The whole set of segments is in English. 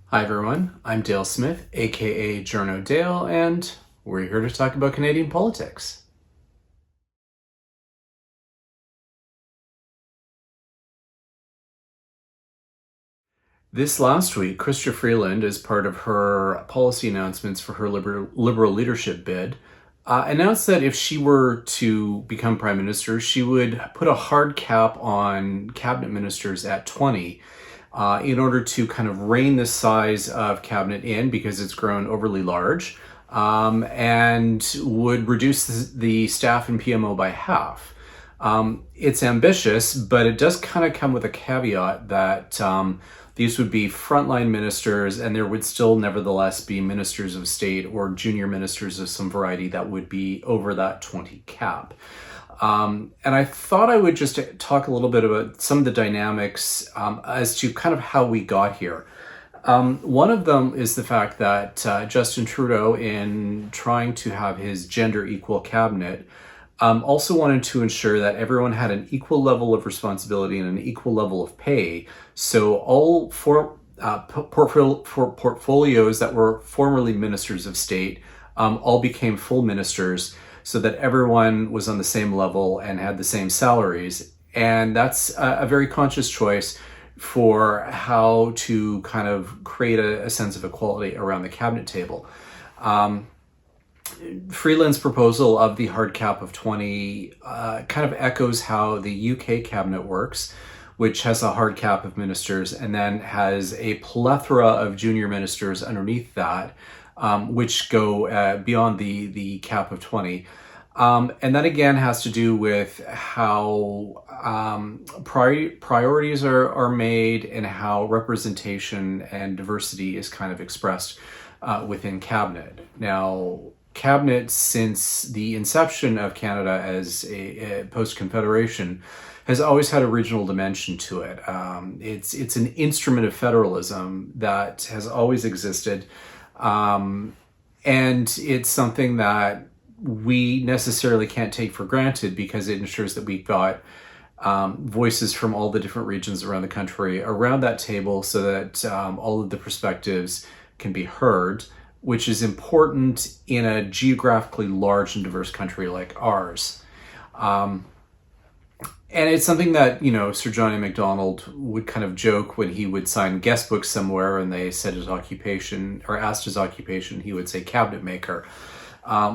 Hi everyone, I'm Dale Smith, aka Journo Dale, and we're here to talk about Canadian politics. This last week, Chrystia Freeland, as part of her policy announcements for her liberal leadership bid, announced that if she were to become prime minister, she would put a hard cap on cabinet ministers at 20 in order to kind of rein the size of cabinet in because it's grown overly large, and would reduce the staff in PMO by half. It's ambitious, but it does kind of come with a caveat that these would be frontline ministers, and there would still nevertheless be ministers of state or junior ministers of some variety that would be over that 20 cap. And I thought I would just talk a little bit about some of the dynamics as to kind of how we got here. One of them is the fact that Justin Trudeau, in trying to have his gender equal cabinet, also wanted to ensure that everyone had an equal level of responsibility and an equal level of pay. So all portfolios that were formerly ministers of state all became full ministers, so that everyone was on the same level and had the same salaries. And that's a very conscious choice for how to kind of create a sense of equality around the cabinet table. Freeland's proposal of the hard cap of 20 kind of echoes how the UK cabinet works, which has a hard cap of ministers and then has a plethora of junior ministers underneath that, which go beyond the cap of 20. And that again has to do with how priorities are made and how representation and diversity is kind of expressed within cabinet. Now, cabinet, since the inception of Canada as a post-Confederation, has always had a regional dimension to it. It's an instrument of federalism that has always existed, and it's something that we necessarily can't take for granted because it ensures that we've got voices from all the different regions around the country around that table, so that all of the perspectives can be heard, which is important in a geographically large and diverse country like ours. And it's something that, Sir John A. Macdonald would kind of joke when he would sign guest books somewhere and they said his occupation or asked his occupation, he would say cabinet maker,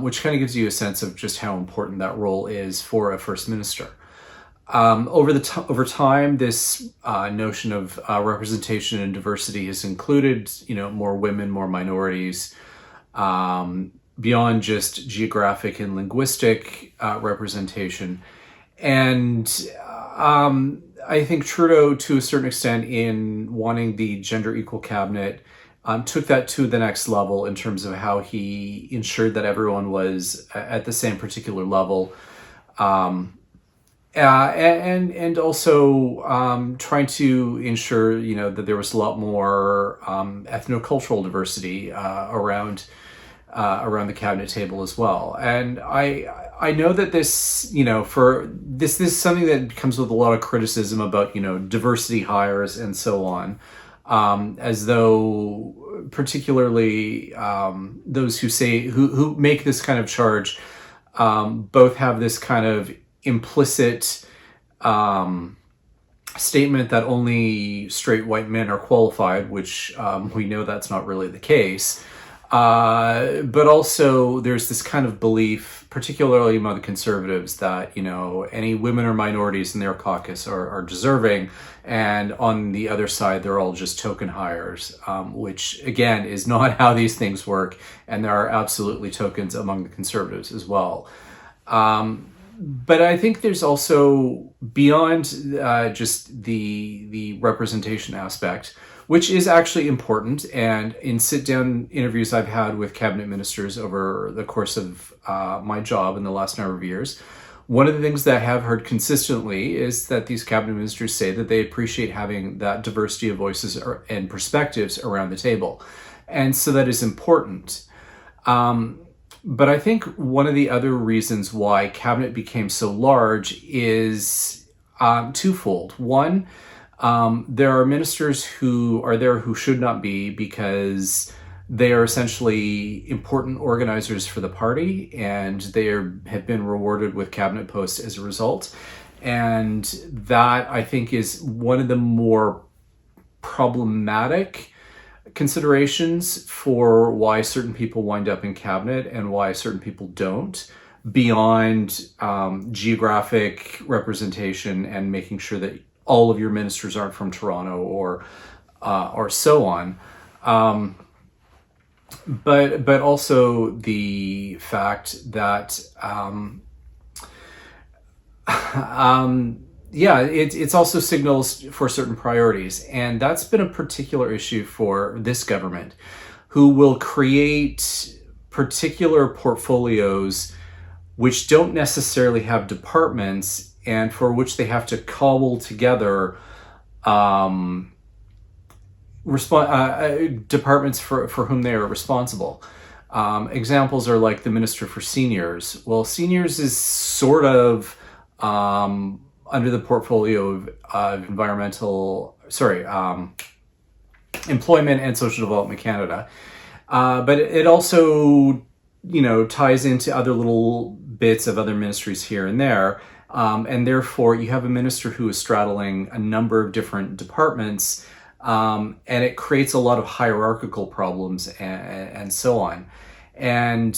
which kind of gives you a sense of just how important that role is for a first minister. Over time, this notion of representation and diversity has included, more women, more minorities, beyond just geographic and linguistic representation. And I think Trudeau, to a certain extent, in wanting the gender equal cabinet, took that to the next level in terms of how he ensured that everyone was at the same particular level. And also trying to ensure, that there was a lot more ethnocultural diversity around the cabinet table as well. And I know that this, for this is something that comes with a lot of criticism about, diversity hires and so on, as though particularly those who make this kind of charge both have this kind of implicit statement that only straight white men are qualified, which we know that's not really the case. But also there's this kind of belief, particularly among the Conservatives, that, any women or minorities in their caucus are deserving, and on the other side, they're all just token hires, which again is not how these things work, and there are absolutely tokens among the Conservatives as well. But I think there's also, beyond just the representation aspect, which is actually important, and in sit-down interviews I've had with cabinet ministers over the course of my job in the last number of years, one of the things that I have heard consistently is that these cabinet ministers say that they appreciate having that diversity of voices and perspectives around the table. And so that is important. But I think one of the other reasons why cabinet became so large is twofold. One, There are ministers who are there who should not be because they are essentially important organizers for the party, and have been rewarded with cabinet posts as a result. And that, I think, is one of the more problematic considerations for why certain people wind up in cabinet and why certain people don't, beyond geographic representation and making sure that all of your ministers aren't from Toronto or so on. But also the fact that it's also signals for certain priorities, and that's been a particular issue for this government, who will create particular portfolios which don't necessarily have departments, and for which they have to cobble together departments for whom they are responsible. Examples are like the Minister for Seniors. Well, seniors is sort of under the portfolio of Employment and Social Development Canada. But it also, ties into other little bits of other ministries here and there. And therefore, you have a minister who is straddling a number of different departments, and it creates a lot of hierarchical problems and so on. And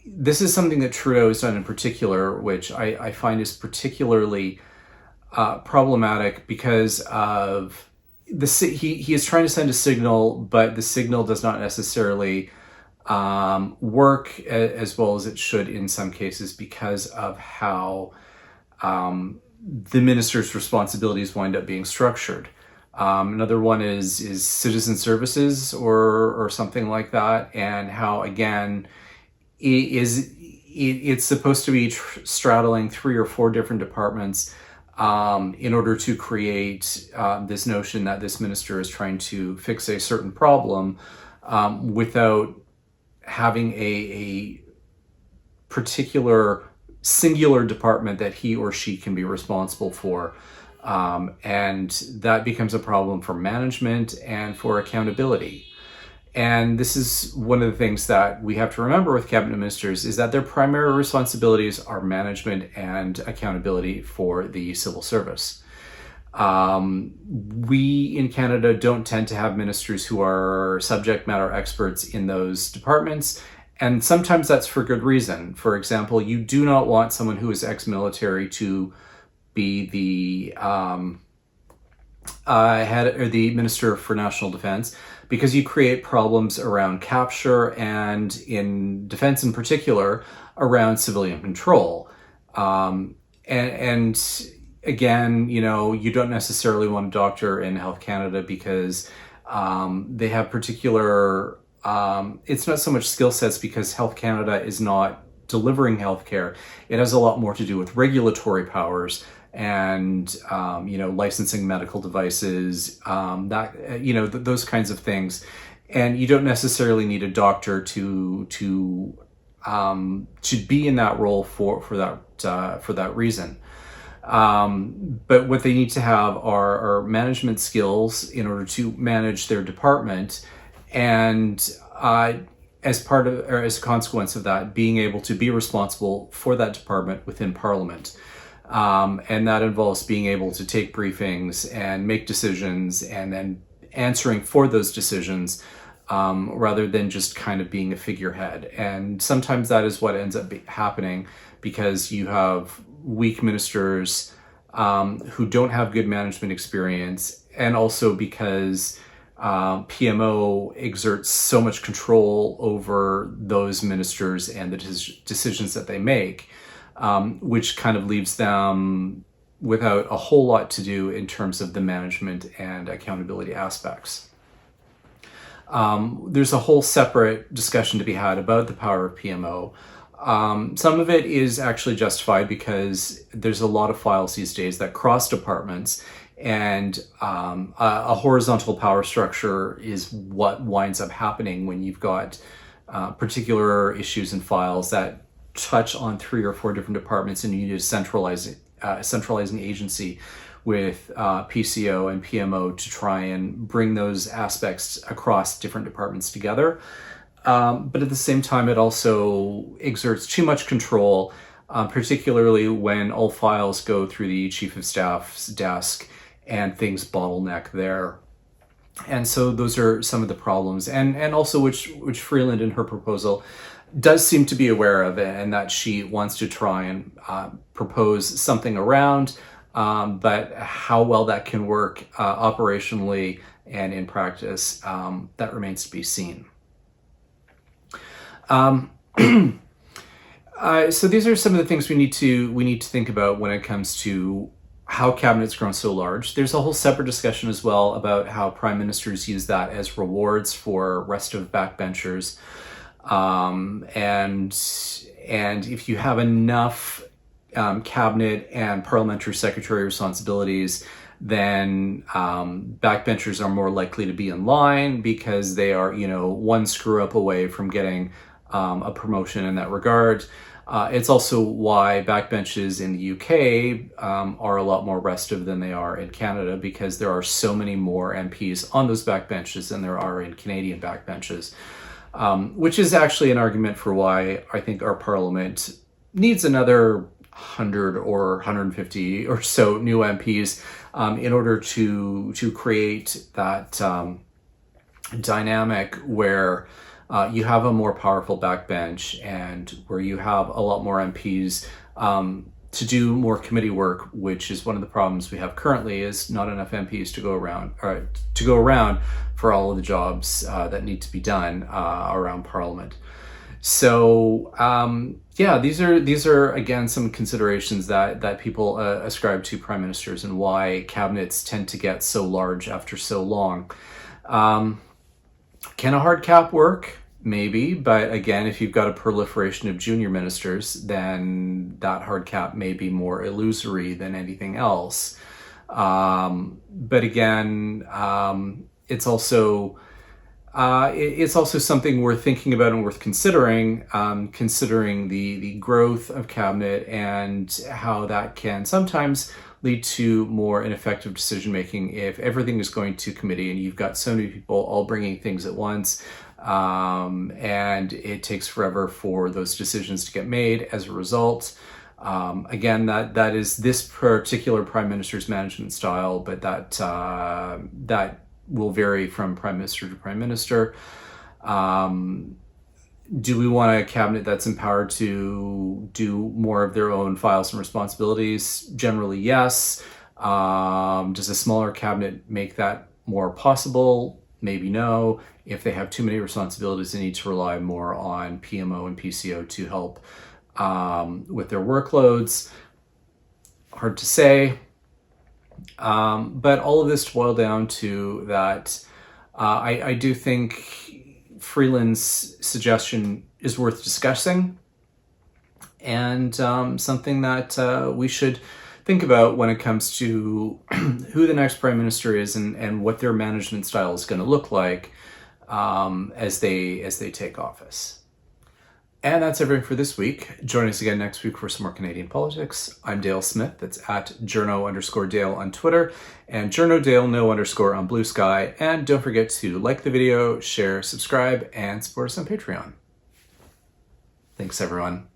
this is something that Trudeau has done in particular, which I find is particularly problematic because of he is trying to send a signal, but the signal does not necessarily work as well as it should in some cases because of how the minister's responsibilities wind up being structured. Another one is citizen services or something like that, and how, again, it's supposed to be straddling 3 or 4 different departments in order to create this notion that this minister is trying to fix a certain problem without having a particular singular department that he or she can be responsible for. And that becomes a problem for management and for accountability. And this is one of the things that we have to remember with cabinet ministers, is that their primary responsibilities are management and accountability for the civil service. We in Canada don't tend to have ministers who are subject matter experts in those departments, and sometimes that's for good reason. For example, you do not want someone who is ex-military to be the head or the Minister for National Defense, because you create problems around capture and, in defense in particular, around civilian control. And again, you don't necessarily want a doctor in Health Canada because they have particular, it's not so much skill sets, because Health Canada is not delivering healthcare. It has a lot more to do with regulatory powers and licensing medical devices, those kinds of things. And you don't necessarily need a doctor to be in that role for that reason. But what they need to have are management skills in order to manage their department, and as a consequence of that, being able to be responsible for that department within Parliament. And that involves being able to take briefings and make decisions, and then answering for those decisions, rather than just kind of being a figurehead. And sometimes that is what ends up happening, because you have weak ministers who don't have good management experience, and also because PMO exerts so much control over those ministers and the decisions that they make, which kind of leaves them without a whole lot to do in terms of the management and accountability aspects. There's a whole separate discussion to be had about the power of PMO. Some of it is actually justified because there's a lot of files these days that cross departments, and a horizontal power structure is what winds up happening when you've got particular issues and files that touch on 3 or 4 different departments, and you need a centralizing agency with PCO and PMO to try and bring those aspects across different departments together. But at the same time, it also exerts too much control, particularly when all files go through the Chief of Staff's desk and things bottleneck there. And so those are some of the problems, and also which Freeland in her proposal does seem to be aware of, and that she wants to try and propose something around, but how well that can work operationally and in practice, that remains to be seen. So these are some of the things we need to think about when it comes to how cabinet's grown so large. There's a whole separate discussion as well about how prime ministers use that as rewards for rest of backbenchers. And if you have enough cabinet and parliamentary secretary responsibilities, then backbenchers are more likely to be in line because they are, one screw up away from getting a promotion in that regard. It's also why backbenches in the UK are a lot more restive than they are in Canada, because there are so many more MPs on those backbenches than there are in Canadian backbenches, which is actually an argument for why I think our Parliament needs another 100 or 150 or so new MPs in order to create that dynamic where you have a more powerful backbench and where you have a lot more MPs to do more committee work, which is one of the problems we have currently, is not enough MPs to go around for all of the jobs that need to be done around Parliament. So these are again some considerations that people ascribe to prime ministers and why cabinets tend to get so large after so long. Can a hard cap work? Maybe, but again, if you've got a proliferation of junior ministers, then that hard cap may be more illusory than anything else. But again, it's also something worth thinking about and worth considering, considering the growth of cabinet and how that can sometimes lead to more ineffective decision making if everything is going to committee and you've got so many people all bringing things at once, and it takes forever for those decisions to get made as a result. Again, that is this particular prime minister's management style, but that will vary from prime minister to prime minister. Do we want a cabinet that's empowered to do more of their own files and responsibilities? Generally, yes. Does a smaller cabinet make that more possible? Maybe no. If they have too many responsibilities, they need to rely more on PMO and PCO to help with their workloads. Hard to say. But all of this to boil down to that I do think Freeland's suggestion is worth discussing, and something that we should think about when it comes to who the next prime minister is and what their management style is going to look like as they take office. And that's everything for this week. Join us again next week for some more Canadian politics. I'm Dale Smith. That's at Journo_Dale on Twitter and JournoDale_no_ on Bluesky. And don't forget to like the video, share, subscribe, and support us on Patreon. Thanks, everyone.